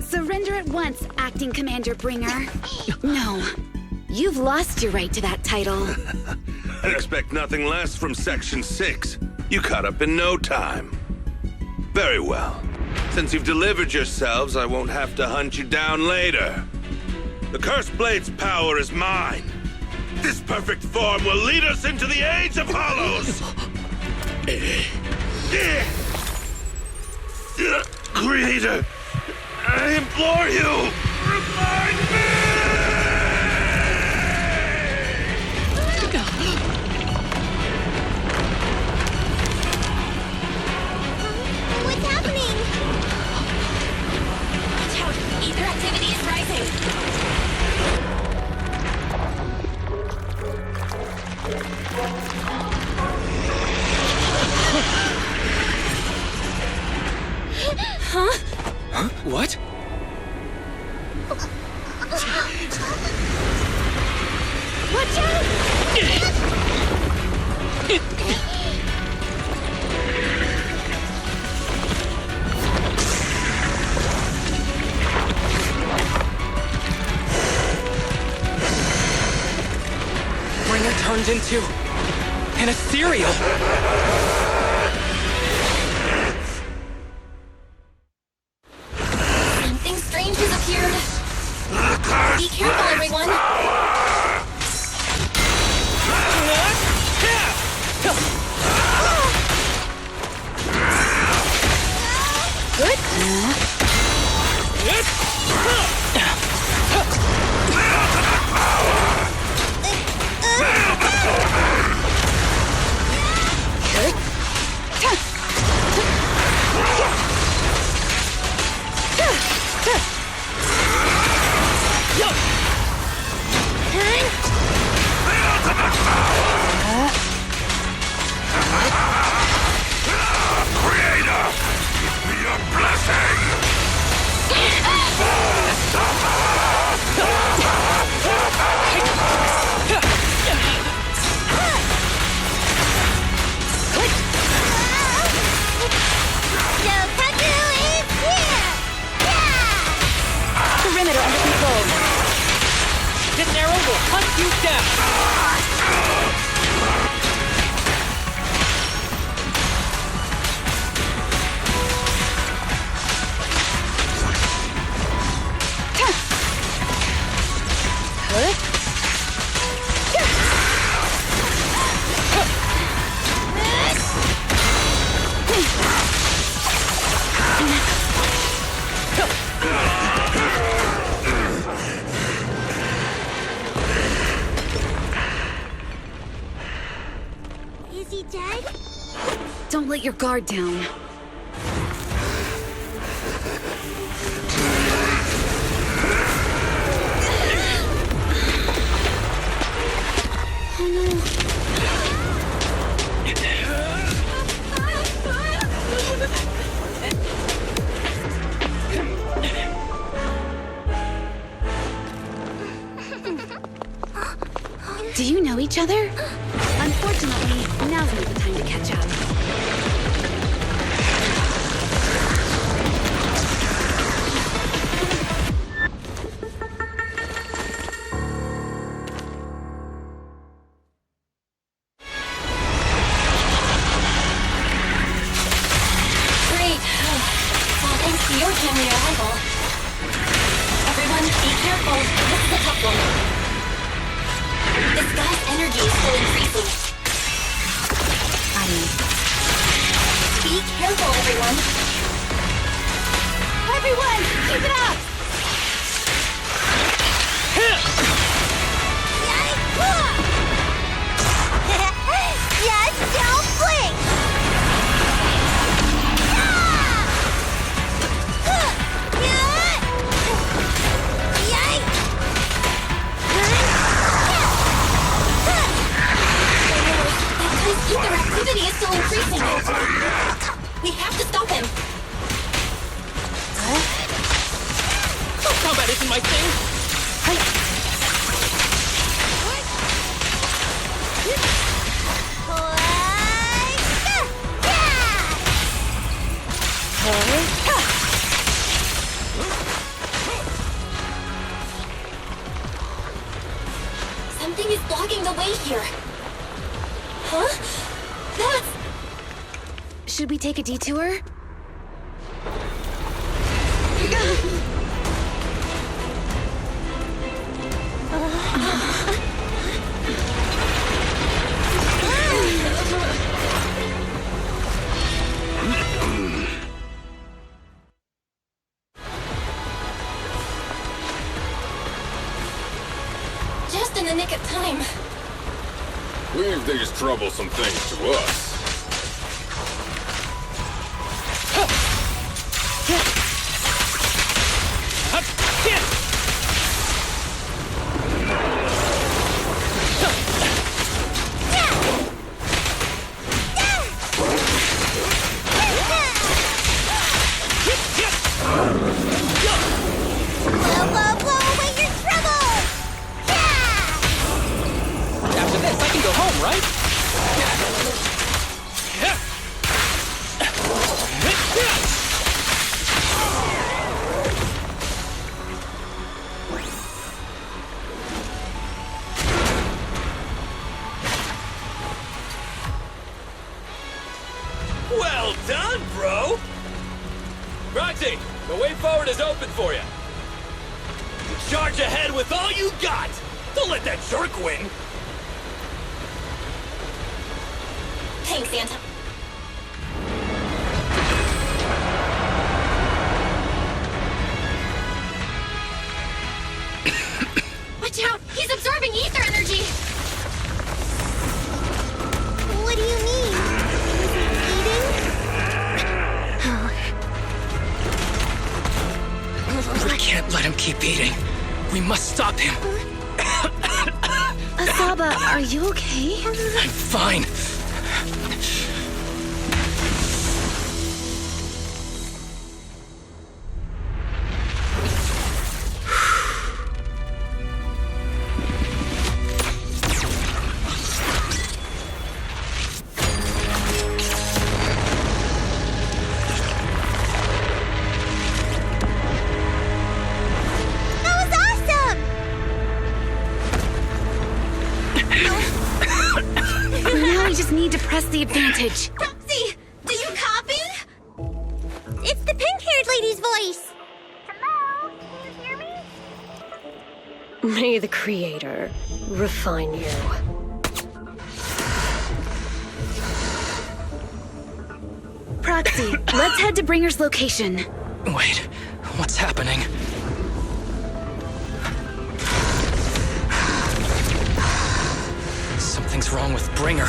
Surrender at once, Acting Commander Bringer. No. You've lost your right to that title. I expect nothing less from Section 6. You caught up in no time. Very well. Since you've delivered yourselves, I won't have to hunt you down later. The Cursed Blade's power is mine. This perfect form will lead us into the Age of Hollows! Creator, I implore you, remind me! What's happening? Watch out! Ether activity is rising! Huh? What? Watch Bringer turned into an ethereal. Something strange has appeared. Be careful, everyone. Creator, give me your blessing! Perimeter under control. This arrow will hunt you down! Is he dead? Don't let your guard down. Oh no. Do you know each other? Unfortunately, now's not the time to catch up. Great. Well, thanks to your timely arrival. Everyone, be careful. This is a tough one. This guy's energy is still increasing. Be careful, everyone. Everyone, keep it up! Just don't blink! Ether activity is still increasing. We have to stop him. Combat isn't my thing! Something is blocking the way here. Huh? That's... Should we take a detour? Just in the nick of time. Leave these troublesome things to us. After this, I can go home, right? Well done, bro! Roxy, the way forward is open for you. Charge ahead with all you got! Don't let that jerk win! Thanks, Santa. Watch out! He's absorbing ether energy! What do you mean? We can't let him keep eating. We must stop him. Asaba, are you okay? I'm fine. Now we just need to press the advantage. Roxy, do you copy? It's the pink-haired lady's voice. Hello? Can you hear me? May the Creator refine you. Proxy, let's head to Bringer's location. Wait, what's happening? Something's wrong with Bringer.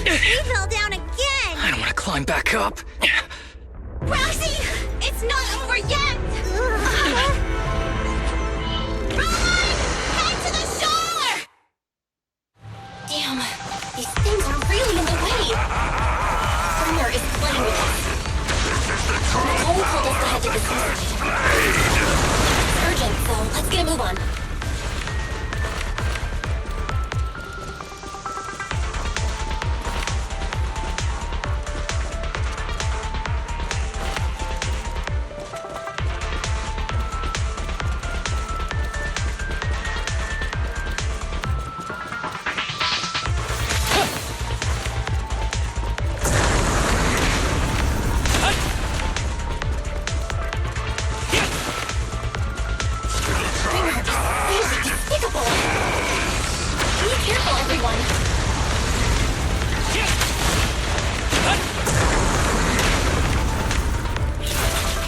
He fell down again. I don't want to climb back up. Roxy, it's not over yet! Run! Head to the shore! Damn, these things are really in the way. Bringer is playing with us. Nicole told us to head to the sea. It's urgent, so let's get a move on.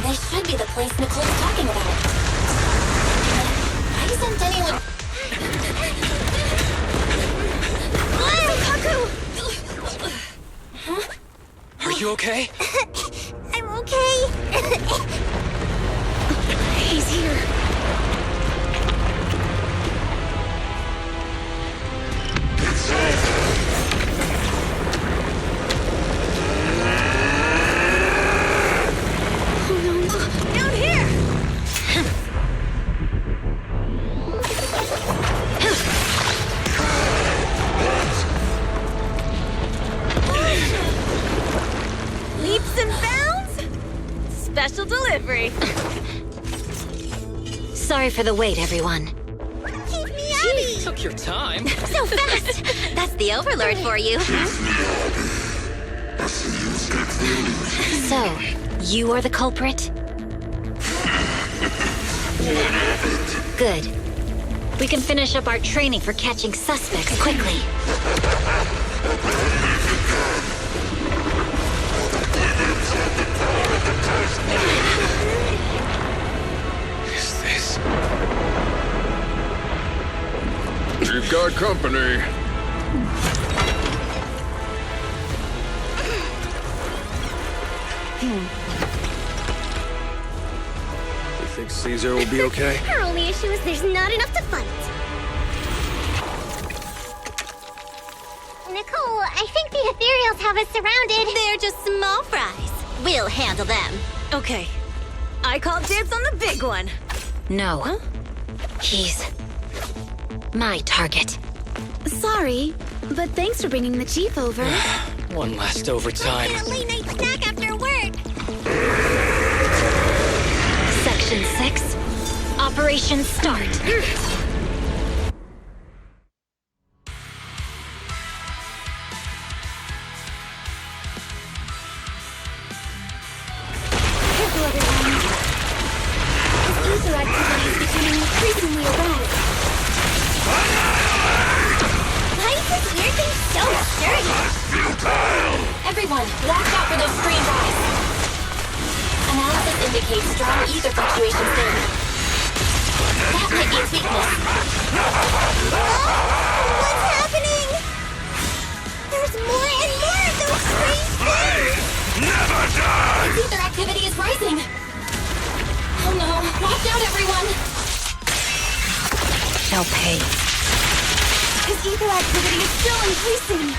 This should be the place Nicole's talking about. Why isn't anyone... Huh? Are you okay? I'm okay. He's here. Special delivery. Sorry for the wait, everyone. Keep me Abby! Took your time. So fast! That's the Overlord for you. So, you are the culprit? Good. We can finish up our training for catching suspects quickly. Is this? You've got company. You think Caesar will be okay? Her only issue is there's not enough to fight. Nicole, I think the ethereals have us surrounded. They're just small fries. We'll handle them. Okay. I call dibs on the big one. No. Huh? He's my target. Sorry, but thanks for bringing the chief over. One last overtime. Get a late night snack after work. Section 6. Operation start. Careful, everyone. This ether activity is becoming increasingly erratic. Why is this weird thing so sturdy? Everyone, watch out for those screen rise. Analysis indicates strong ether fluctuations there. That might be its weakness. What's happening? There's more and more of those strange things! Never die! Its ether activity is rising. Oh no, watch out everyone! They'll pay. His ether activity is still increasing.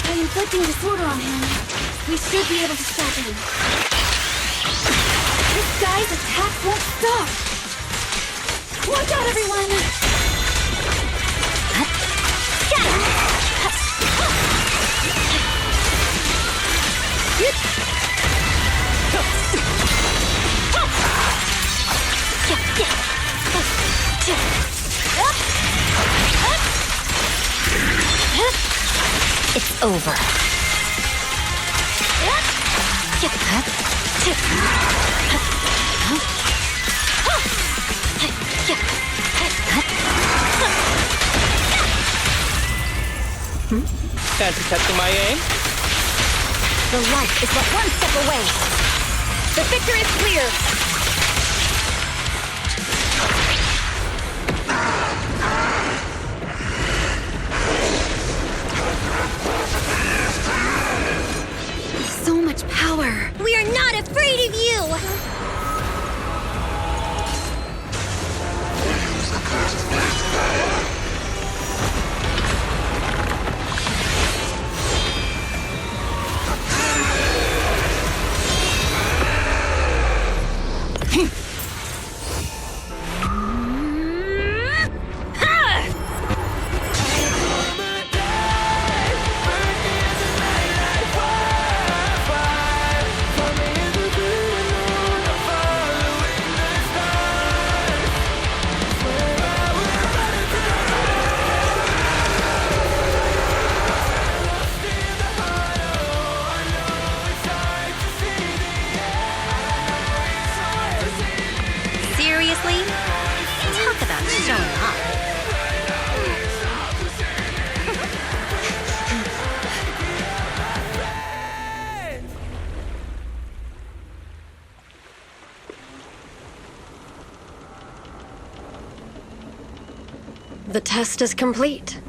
By inflicting disorder on him, we should be able to stop him. This guy's attacks won't stop. Watch out, everyone! Got him! It's over. Fancy catching my aim? The light is but one step away. The victor is clear. So much power. We are not afraid of you! Seriously? Talk about showing up. The test is complete.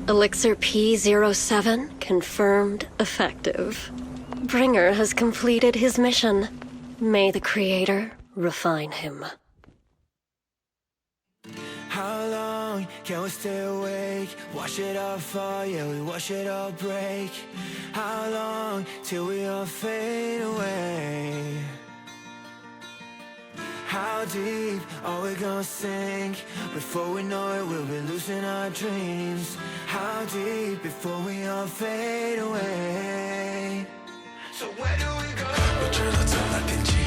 Elixir P07 confirmed effective. Bringer has completed his mission. May the Creator refine him. How long can we stay awake? Wash it all fall, yeah, we wash it all break. How long till we all fade away? How deep are we gonna sink? Before we know it, we'll be losing our dreams. How deep before we all fade away? So where do we go? 我知道怎么点击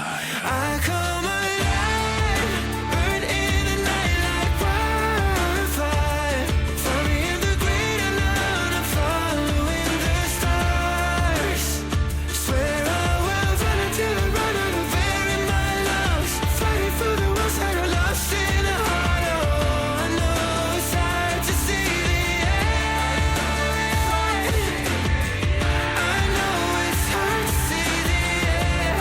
I come alive, burn in the night like wildfire. Find me in the great unknown, I'm following the stars. Swear I will run until I run out of air in my lungs. Fighting for the ones that are lost in the heart. Oh, I know it's hard to see the end. I know it's hard to see the end.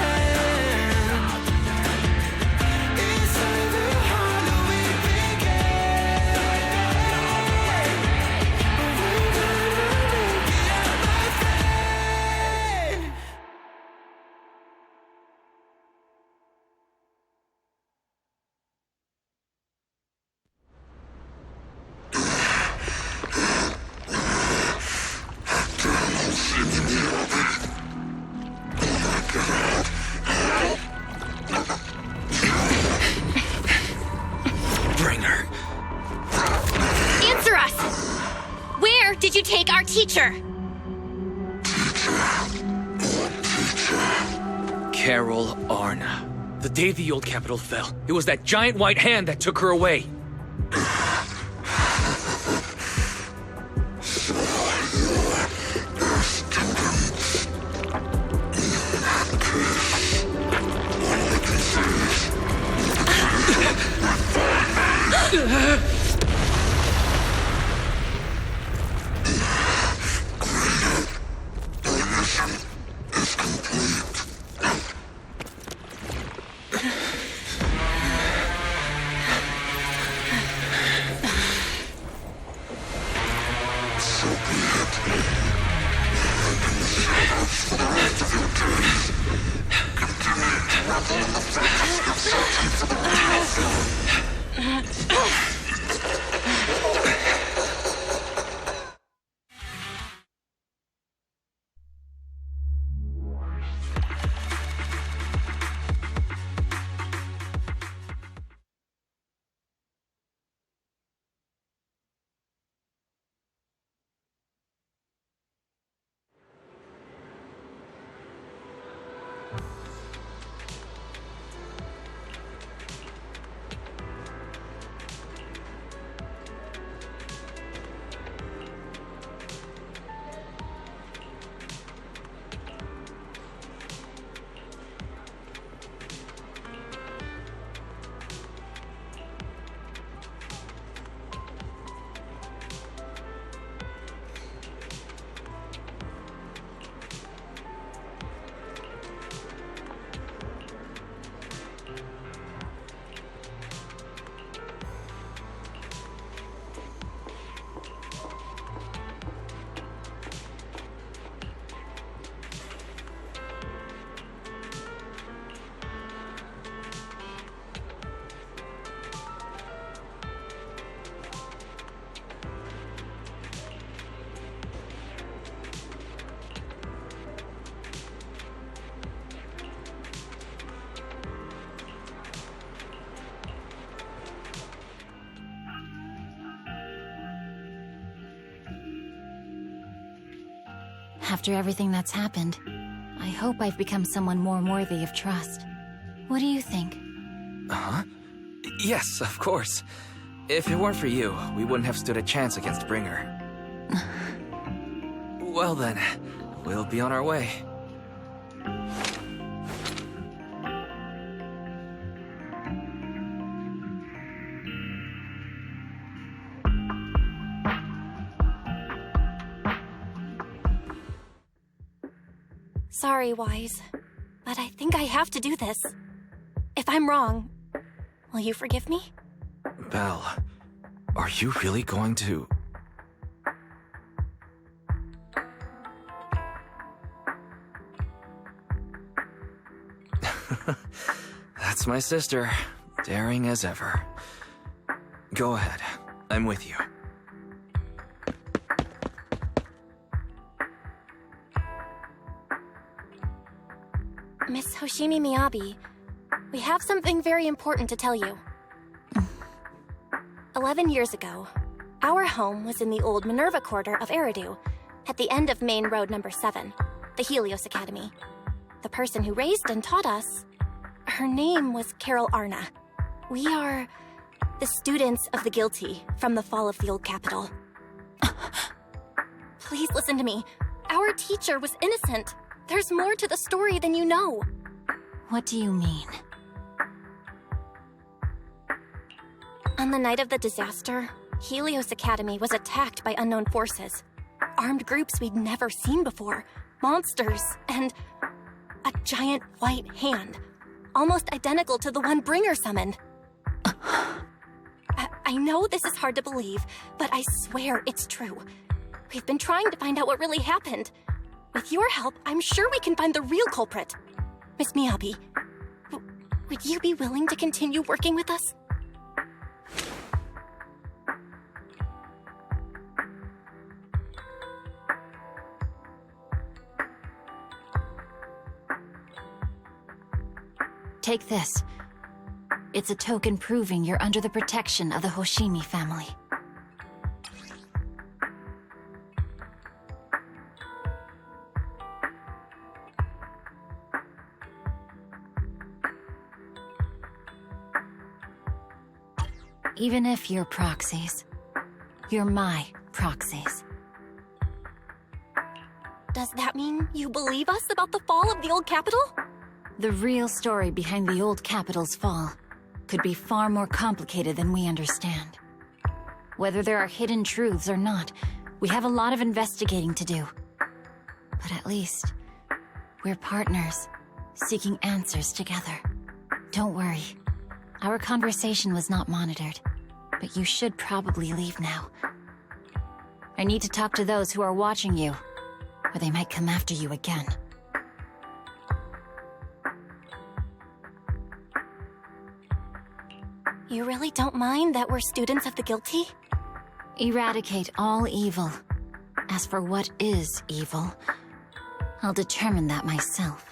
Inside the heart that we began. We're gonna make it out, my friend. Bringer. Answer us! Where did you take our teacher? Carol Arna. The day the old capital fell, it was that giant white hand that took her away. After everything that's happened, I hope I've become someone more worthy of trust. What do you think? Huh? Yes, of course. If it weren't for you, we wouldn't have stood a chance against Bringer. Well then, we'll be on our way. Sorry, Wise, but I think I have to do this. If I'm wrong, will you forgive me? Belle, are you really going to... That's my sister, daring as ever. Go ahead, I'm with you. Miss Hoshimi Miyabi, we have something very important to tell you. 11 years ago, our home was in the old Minerva Quarter of Eridu, at the end of Main Road number 7, the Helios Academy. The person who raised and taught us Her name was Carol Arna. We are the students of the guilty from the fall of the old Capitol. Please listen to me. Our teacher was innocent. There's more to the story than you know. What do you mean? On the night of the disaster, Helios Academy was attacked by unknown forces. Armed groups we'd never seen before. Monsters, and a giant white hand. Almost identical to the one Bringer summoned. I know this is hard to believe, but I swear it's true. We've been trying to find out what really happened. With your help, I'm sure we can find the real culprit. Miss Miyabi, would you be willing to continue working with us? Take this. It's a token proving you're under the protection of the Hoshimi family. Even if you're proxies, you're my proxies. Does that mean you believe us about the fall of the old Capitol? The real story behind the old Capitol's fall could be far more complicated than we understand. Whether there are hidden truths or not, we have a lot of investigating to do. But at least, we're partners, seeking answers together. Don't worry. Our conversation was not monitored, but you should probably leave now. I need to talk to those who are watching you, or they might come after you again. You really don't mind that we're students of the guilty? Eradicate all evil. As for what is evil, I'll determine that myself.